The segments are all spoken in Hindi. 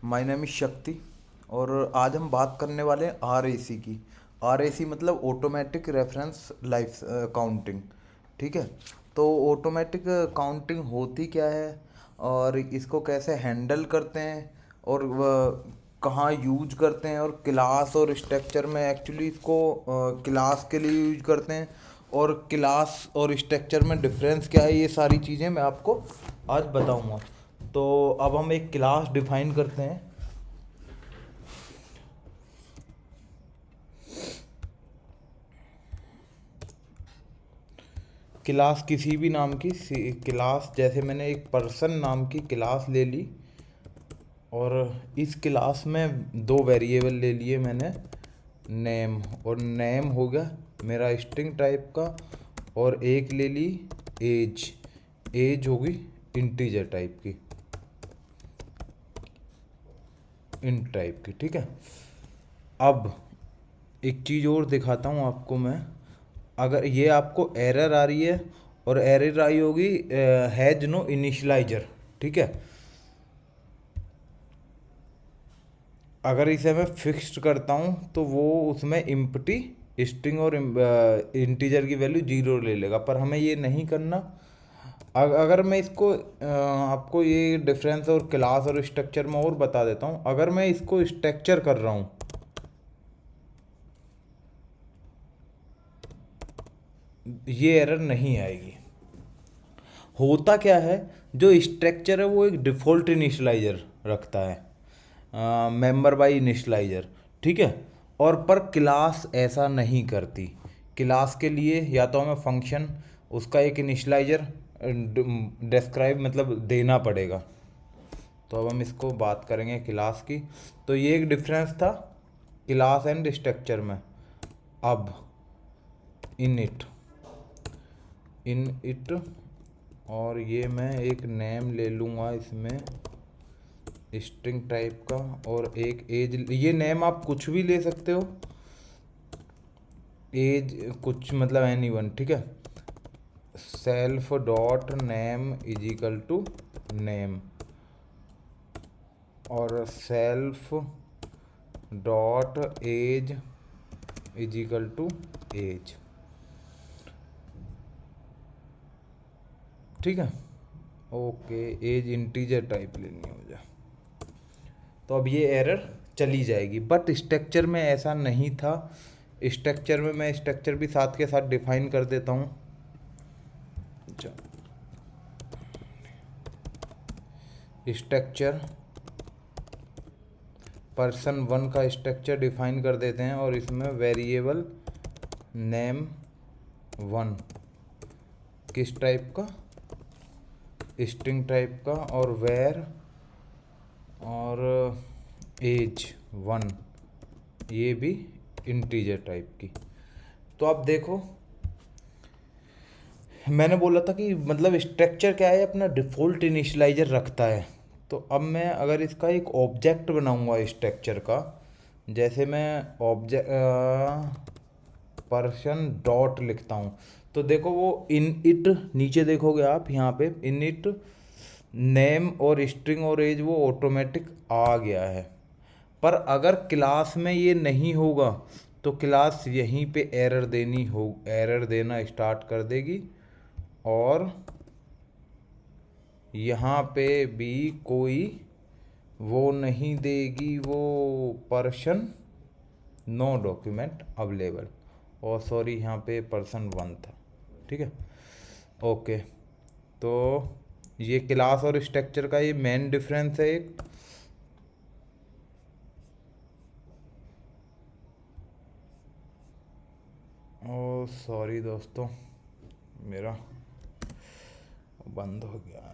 माय नेम इज़ शक्ति। और आज हम बात करने वाले हैं RAC की। RAC मतलब ऑटोमेटिक रेफरेंस लाइफ काउंटिंग। ठीक है। तो ऑटोमेटिक काउंटिंग होती क्या है और इसको कैसे हैंडल करते हैं और कहाँ यूज करते हैं, और क्लास और स्ट्रक्चर में एक्चुअली इसको क्लास के लिए यूज करते हैं, और क्लास और स्ट्रक्चर में डिफरेंस क्या है, ये सारी चीज़ें मैं आपको आज बताऊंगा। तो अब हम एक क्लास डिफाइन करते हैं। क्लास किसी भी नाम की क्लास, जैसे मैंने एक पर्सन नाम की क्लास ले ली और इस क्लास में दो वेरिएबल ले लिए मैंने, नेम, और नेम हो गया मेरा स्ट्रिंग टाइप का, और एक ले ली एज। एज होगी इंटीजर टाइप की, इंट टाइप की। ठीक है। अब एक चीज़ और दिखाता हूँ आपको मैं। अगर ये आपको एरर आ रही है, और एरर आई होगी हैज नो इनिशियलाइजर। ठीक है। अगर इसे मैं फिक्स्ड करता हूँ तो वो उसमें इम्पटी स्ट्रिंग और इंटीजर की वैल्यू जीरो ले लेगा, पर हमें ये नहीं करना। अगर मैं इसको आपको ये डिफरेंस और क्लास और स्ट्रक्चर में और बता देता हूँ। अगर मैं इसको स्ट्रक्चर कर रहा हूँ, ये एरर नहीं आएगी। होता क्या है, जो स्ट्रक्चर है वो एक डिफ़ॉल्ट इनिशियलाइजर रखता है, मेंबर बाय इनिशियलाइजर। ठीक है। और पर क्लास ऐसा नहीं करती। क्लास के लिए या तो हमें फंक्शन उसका एक इनिशियलाइजर डिस्क्राइब मतलब देना पड़ेगा। तो अब हम इसको बात करेंगे क्लास की। तो ये एक डिफरेंस था क्लास एंड स्ट्रक्चर में। अब इन इट और ये मैं एक नेम ले लूँगा इसमें स्ट्रिंग टाइप का, और एक एज। ये नेम आप कुछ भी ले सकते हो, एज कुछ मतलब एनी वन। ठीक है। Self dot name is equal to name, और self dot age is equal to age. ठीक है। ओके, एज इंटीजर टाइप लेनी है मुझे। तो अब ये एरर चली जाएगी, बट स्ट्रक्चर में ऐसा नहीं था। स्ट्रक्चर में मैं स्ट्रक्चर भी साथ के साथ डिफाइन कर देता हूँ। स्ट्रक्चर पर्सन वन का स्ट्रक्चर डिफाइन कर देते हैं, और इसमें वेरिएबल नेम वन किस टाइप का, स्ट्रिंग टाइप का, और वेर और एज वन, ये भी इंटीजर टाइप की। तो आप देखो, मैंने बोला था कि मतलब स्ट्रक्चर क्या है, अपना डिफ़ॉल्ट इनिशियलाइजर रखता है। तो अब मैं अगर इसका एक ऑब्जेक्ट बनाऊंगा स्ट्रक्चर का, जैसे मैं ऑब्जेक्ट पर्सन डॉट लिखता हूँ, तो देखो वो इन इट, नीचे देखोगे आप यहाँ पे इन इट नेम और स्ट्रिंग और एज वो ऑटोमेटिक आ गया है। पर अगर क्लास में ये नहीं होगा तो क्लास यहीं पे एरर देना स्टार्ट कर देगी, और यहाँ पे भी कोई वो नहीं देगी, वो पर्सन नो डॉक्यूमेंट अवेलेबल। और सॉरी, यहाँ पे पर्सन वन था। ठीक है। ओके। तो ये क्लास और स्ट्रक्चर का ये मेन डिफरेंस है एक। ओ सॉरी दोस्तों, मेरा बंद हो गया।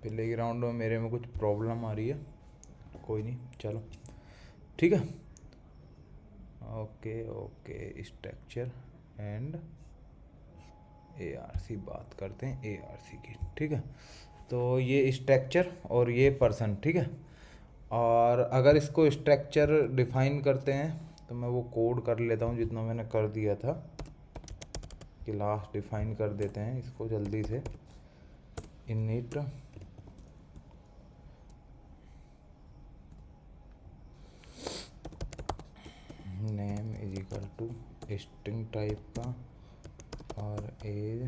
प्ले ग्राउंड में मेरे में कुछ प्रॉब्लम आ रही है, कोई नहीं, चलो ठीक है। Okay okay, structure and ARC बात करते हैं, ARC की। ठीक है। तो ये स्ट्रक्चर और ये पर्सन। ठीक है। और अगर इसको स्ट्रक्चर डिफाइन करते हैं तो मैं वो कोड कर लेता हूँ जितना मैंने कर दिया था। क्लास डिफाइन कर देते हैं इसको जल्दी से। init name is equal to string type का और age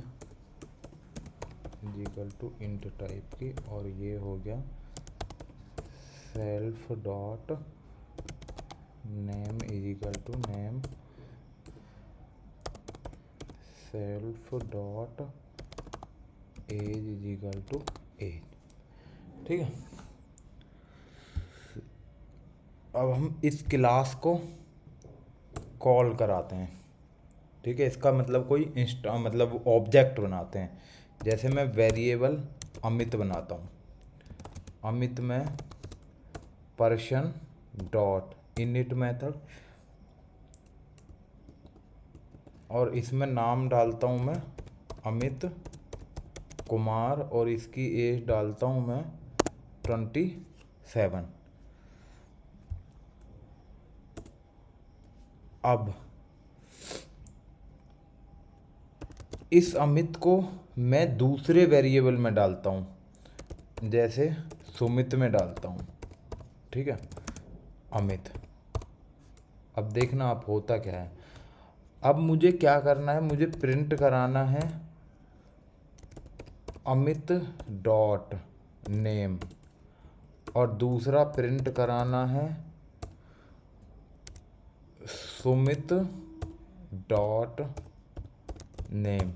is equal to int type की, और ये हो गया self dot name is equal to name self dot age is equal to age. ठीक है, अब हम इस क्लास को कॉल कराते हैं। ठीक है, इसका मतलब कोई मतलब ऑब्जेक्ट बनाते हैं। जैसे मैं वेरिएबल अमित बनाता हूँ, अमित में पर्सन डॉट इनिट मेथड, और इसमें नाम डालता हूँ मैं अमित कुमार, और इसकी एज डालता हूँ मैं 27। अब इस अमित को मैं दूसरे वेरिएबल में डालता हूँ, जैसे सुमित में डालता हूँ। ठीक है, अमित। अब देखना आप होता क्या है। अब मुझे क्या करना है, मुझे प्रिंट कराना है अमित डॉट नेम, और दूसरा प्रिंट कराना है सुमित डॉट नेम।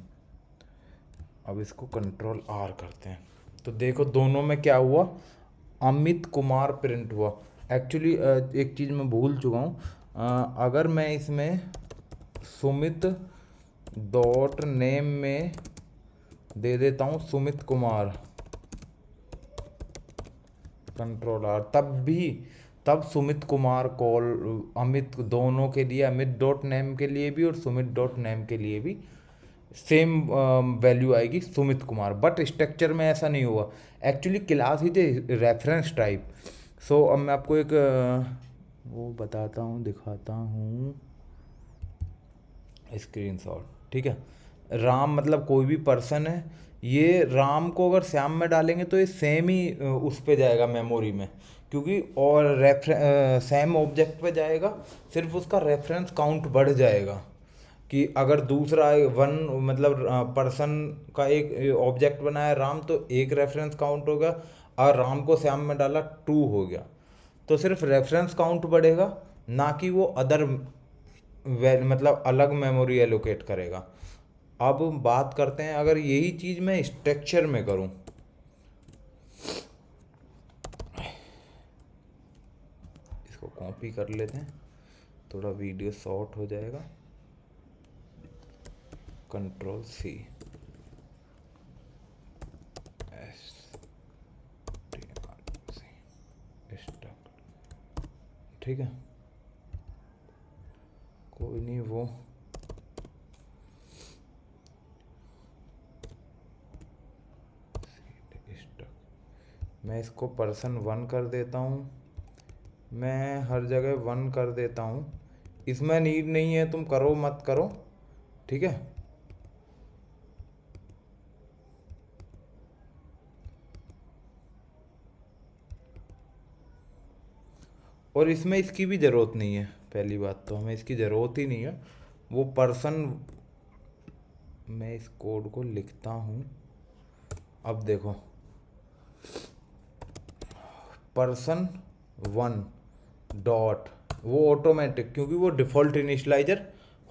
अब इसको कंट्रोल आर करते हैं, तो देखो दोनों में क्या हुआ, अमित कुमार प्रिंट हुआ। एक्चुअली एक चीज़ मैं भूल चुका हूँ, अगर मैं इसमें सुमित डॉट नेम में दे देता हूँ सुमित कुमार, कंट्रोल आर, तब सुमित कुमार कॉल अमित दोनों के लिए, अमित डॉट नेम के लिए भी और सुमित डॉट नेम के लिए भी सेम वैल्यू आएगी सुमित कुमार। बट स्ट्रक्चर में ऐसा नहीं हुआ, एक्चुअली क्लास ही थे रेफरेंस टाइप। सो अब मैं आपको एक वो बताता हूँ, दिखाता हूँ स्क्रीनशॉट। ठीक है, राम मतलब कोई भी पर्सन है, ये राम को अगर श्याम में डालेंगे तो ये सेम ही उस पे जाएगा मेमोरी में, क्योंकि और सेम ऑब्जेक्ट पे जाएगा, सिर्फ उसका रेफरेंस काउंट बढ़ जाएगा। कि अगर दूसरा वन मतलब पर्सन का एक ऑब्जेक्ट बनाया राम, तो एक रेफरेंस काउंट होगा, और राम को श्याम में डाला 2 हो गया, तो सिर्फ रेफरेंस काउंट बढ़ेगा, ना कि वो अदर मतलब अलग मेमोरी एलोकेट करेगा। अब बात करते हैं अगर यही चीज़ मैं स्ट्रक्चर में करूं, इसको कॉपी कर लेते हैं, थोड़ा वीडियो शॉर्ट हो जाएगा। Control C, stuck. ठीक है, कोई नहीं, वो मैं इसको पर्सन 1 कर देता हूँ, मैं हर जगह 1 कर देता हूँ, इसमें नीड नहीं है तुम करो मत करो। ठीक है, और इसमें इसकी भी ज़रूरत नहीं है, पहली बात तो हमें इसकी ज़रूरत ही नहीं है। वो पर्सन, मैं इस कोड को लिखता हूँ, अब देखो पर्सन 1 डॉट, वो ऑटोमेटिक, क्योंकि वो डिफ़ॉल्ट इनिशलाइजर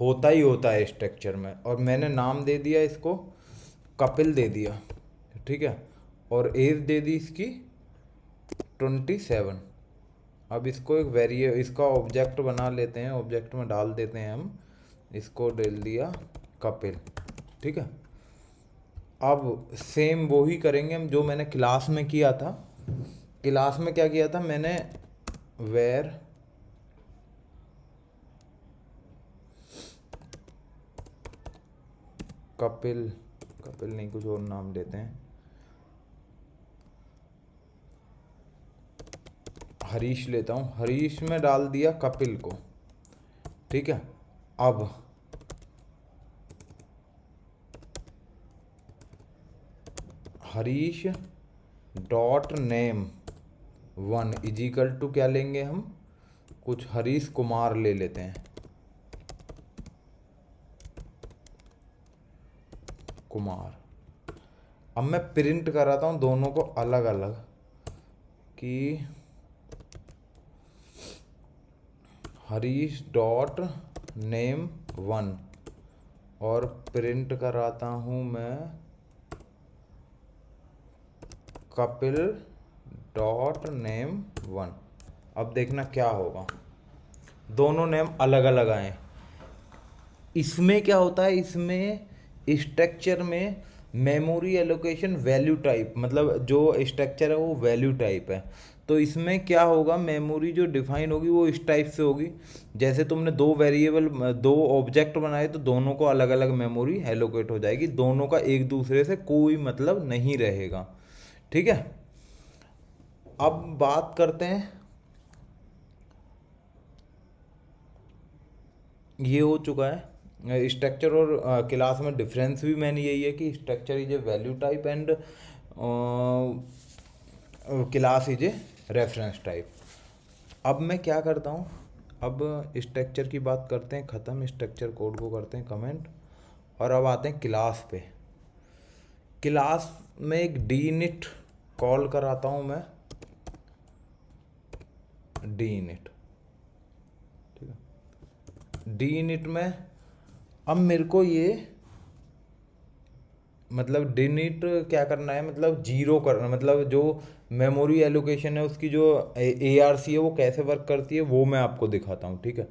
होता ही होता है स्ट्रक्चर में, और मैंने नाम दे दिया इसको कपिल दे दिया। ठीक है, और एज दे दी इसकी 27। अब इसको एक इसका ऑब्जेक्ट बना लेते हैं, ऑब्जेक्ट में डाल देते हैं हम, इसको डाल दिया कपिल। ठीक है, अब सेम वो ही करेंगे हम जो मैंने क्लास में किया था। क्लास में क्या किया था मैंने, वेर कपिल, कपिल नहीं कुछ और नाम देते हैं, हरीश लेता हूँ, हरीश में डाल दिया कपिल को। ठीक है, अब Harish dot name one is equal to क्या लेंगे हम, कुछ हरीश कुमार ले लेते हैं, कुमार। अब मैं प्रिंट कराता हूँ दोनों को अलग अलग कि हरीश डॉट नेम वन, और प्रिंट कराता हूँ मैं कपिल डॉट नेम वन। अब देखना क्या होगा, दोनों नेम अलग अलग आए। इसमें क्या होता है, इसमें स्ट्रक्चर में मेमोरी एलोकेशन वैल्यू टाइप, मतलब जो स्ट्रक्चर है वो वैल्यू टाइप है। तो इसमें क्या होगा, मेमोरी जो डिफाइन होगी वो इस टाइप से होगी, जैसे तुमने दो वेरिएबल, दो ऑब्जेक्ट बनाए तो दोनों को अलग अलग मेमोरी एलोकेट हो जाएगी, दोनों का एक दूसरे से कोई मतलब नहीं रहेगा। ठीक है, अब बात करते हैं, ये हो चुका है स्ट्रक्चर और क्लास में डिफरेंस भी मैंने यही है कि structure is a value type and class is a reference type. अब मैं क्या करता हूँ, अब स्ट्रक्चर की बात करते हैं ख़त्म, स्ट्रक्चर कोड को करते हैं कमेंट, और अब आते हैं क्लास पे। क्लास में एक deinit कॉल कराता हूँ मैं, deinit, ठीक है। deinit में अब मेरे को ये मतलब deinit क्या करना है, मतलब जीरो करना, मतलब जो मेमोरी एलोकेशन है उसकी जो ARC है वो कैसे वर्क करती है वो मैं आपको दिखाता हूँ। ठीक है,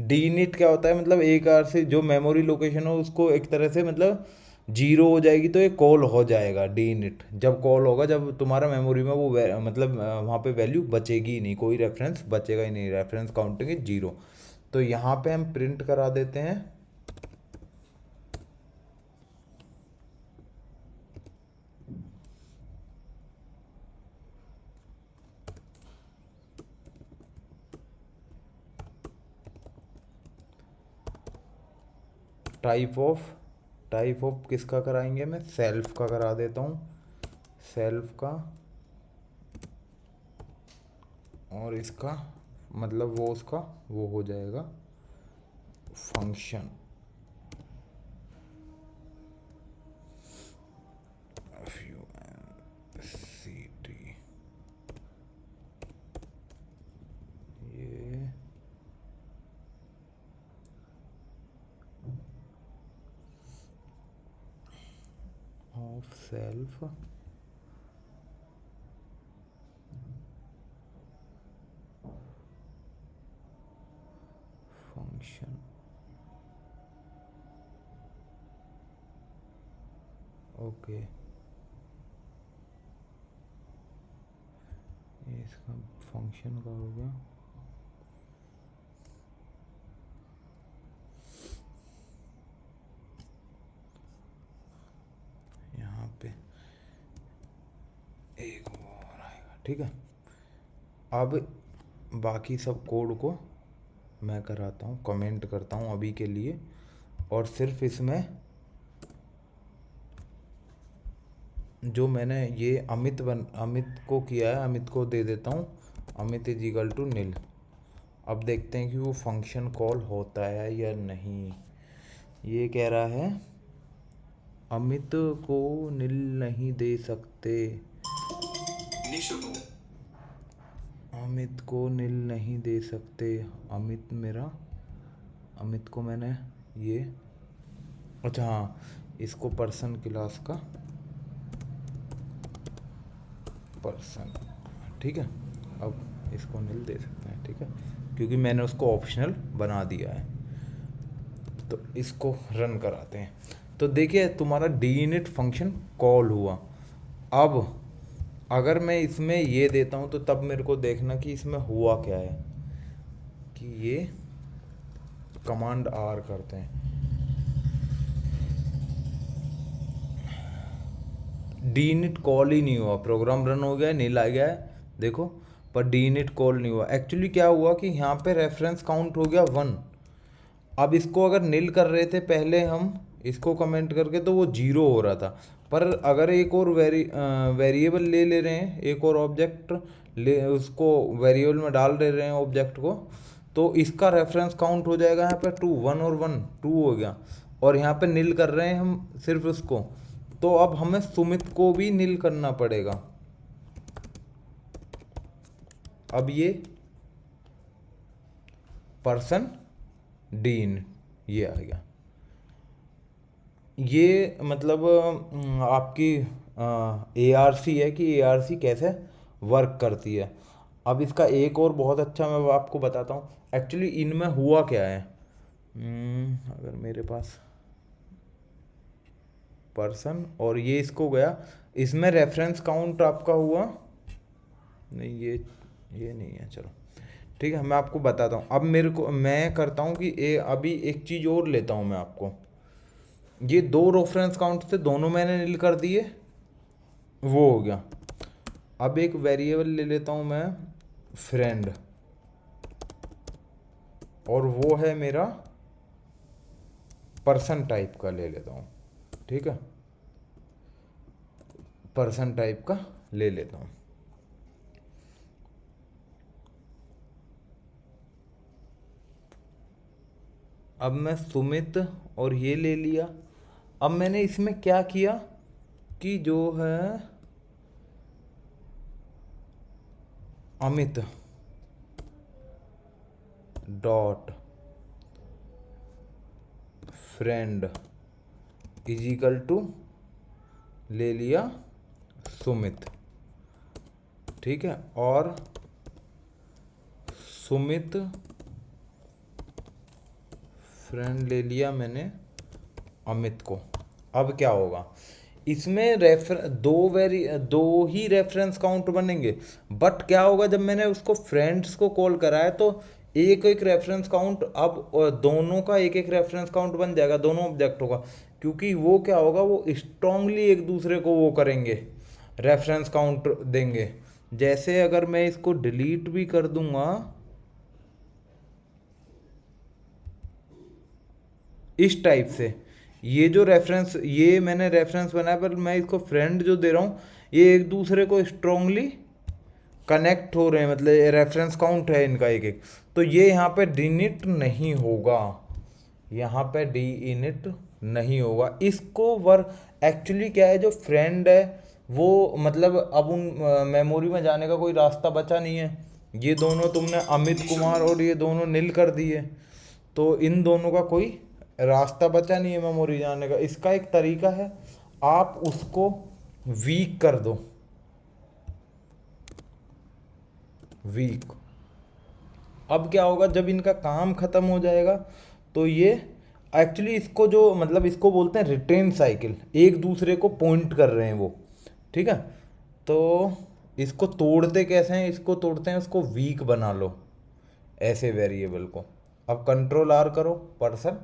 deinit क्या होता है, मतलब एक आर से जो मेमोरी लोकेशन है उसको एक तरह से मतलब जीरो हो जाएगी तो ये कॉल हो जाएगा। deinit जब कॉल होगा जब तुम्हारा मेमोरी में वो मतलब वहाँ पे वैल्यू बचेगी ही नहीं, कोई रेफरेंस बचेगा ही नहीं, रेफरेंस काउंटिंग इज जीरो। तो यहाँ पे हम प्रिंट करा देते हैं टाइप ऑफ किसका कराएंगे, मैं सेल्फ का करा देता हूँ, सेल्फ का, और इसका मतलब वो उसका वो हो जाएगा फंक्शन, FUNCT, ये ऑफ सेल्फ फंक्शन, ओके, ये इसका फंक्शन का हो गया। यहाँ पे एक और आएगा। ठीक है, अब बाकी सब कोड को मैं कराता हूँ, कमेंट करता हूँ अभी के लिए, और सिर्फ इसमें जो मैंने ये अमित को किया है, अमित को दे देता हूँ, अमित इज इक्वल टू नील। अब देखते हैं कि वो फंक्शन कॉल होता है या नहीं। ये कह रहा है अमित को नील नहीं दे सकते, अमित को नील नहीं दे सकते। अमित को मैंने ये, अच्छा हाँ, इसको पर्सन क्लास का पर्सन, ठीक है, अब इसको नील दे सकते हैं। ठीक है, क्योंकि मैंने उसको ऑप्शनल बना दिया है। तो इसको रन कराते हैं, तो देखिए तुम्हारा deinit फंक्शन कॉल हुआ। अब अगर मैं इसमें ये देता हूँ तो तब मेरे को देखना कि इसमें हुआ क्या है, कि ये कमांड R करते हैं, deinit कॉल ही नहीं हुआ, प्रोग्राम रन हो गया है, नील आ गया है देखो, पर deinit कॉल नहीं हुआ। एक्चुअली क्या हुआ कि यहाँ पे रेफरेंस काउंट हो गया 1। अब इसको अगर नील कर रहे थे पहले हम इसको कमेंट करके तो वो जीरो हो रहा था, पर अगर एक और वेरिएबल ले रहे हैं, एक और ऑब्जेक्ट ले उसको वेरिएबल में डाल दे रहे हैं ऑब्जेक्ट को, तो इसका रेफरेंस काउंट हो जाएगा यहाँ पे 2, 1 और 1 2 हो गया। और यहाँ पे नील कर रहे हैं हम सिर्फ उसको, तो अब हमें सुमित को भी नील करना पड़ेगा। अब ये पर्सन डीन ये आ गया। ये मतलब आपकी ARC है कि ARC कैसे वर्क करती है। अब इसका एक और बहुत अच्छा मैं आपको बताता हूँ एक्चुअली इनमें हुआ क्या है। अगर मेरे पास पर्सन और ये इसको गया, इसमें रेफरेंस काउंट आपका हुआ नहीं, ये नहीं है, चलो ठीक है मैं आपको बताता हूँ। अब मेरे को मैं करता हूँ कि अभी एक चीज़ और लेता हूँ मैं आपको। ये 2 रेफरेंस काउंट थे, दोनों मैंने नील कर दिए, वो हो गया। अब एक वेरिएबल ले लेता हूँ मैं फ्रेंड, और वो है मेरा पर्सन टाइप का ले लेता हूँ, ठीक है, पर्सन टाइप का ले लेता हूँ। अब मैं सुमित और ये ले लिया। अब मैंने इसमें क्या किया कि जो है Amit dot friend is equal to ले लिया सुमित, ठीक है, और सुमित फ्रेंड ले लिया मैंने अमित को। अब क्या होगा इसमें दो ही रेफरेंस काउंट बनेंगे, बट क्या होगा जब मैंने उसको फ्रेंड्स को कॉल करा है तो एक एक रेफरेंस काउंट, अब दोनों का एक एक रेफरेंस काउंट बन जाएगा दोनों ऑब्जेक्टों का, क्योंकि वो क्या होगा वो स्ट्रांगली एक दूसरे को वो करेंगे, रेफरेंस काउंट देंगे। जैसे अगर मैं इसको डिलीट भी कर दूंगा इस टाइप से, ये जो रेफरेंस ये मैंने रेफरेंस बनाया पर मैं इसको फ्रेंड जो दे रहा हूँ ये एक दूसरे को स्ट्रांगली कनेक्ट हो रहे हैं, मतलब रेफरेंस काउंट है इनका एक एक, तो ये यहाँ पे डिनिट नहीं होगा, यहाँ पे डी इनिट नहीं होगा। इसको वर्क एक्चुअली क्या है, जो फ्रेंड है वो मतलब अब उन मेमोरी में जाने का कोई रास्ता बचा नहीं है। ये दोनों तुमने अमित कुमार और ये दोनों नील कर दिए, तो इन दोनों का कोई रास्ता बचा नहीं है मेमोरी जाने का। इसका एक तरीका है, आप उसको वीक कर दो, वीक। अब क्या होगा जब इनका काम खत्म हो जाएगा तो ये एक्चुअली इसको जो मतलब इसको बोलते हैं रिटेन साइकिल, एक दूसरे को पॉइंट कर रहे हैं वो, ठीक है। तो इसको तोड़ते कैसे हैं, इसको तोड़ते हैं उसको वीक बना लो ऐसे वेरिएबल को। अब कंट्रोल R करो, पर्सन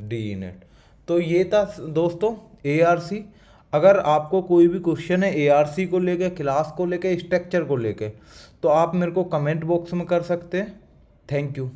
डी इनिट। तो ये था दोस्तों ARC। अगर आपको कोई भी क्वेश्चन है ARC को लेके, क्लास को लेके, स्ट्रक्चर को लेके, तो आप मेरे को कमेंट बॉक्स में कर सकते हैं। Thank you.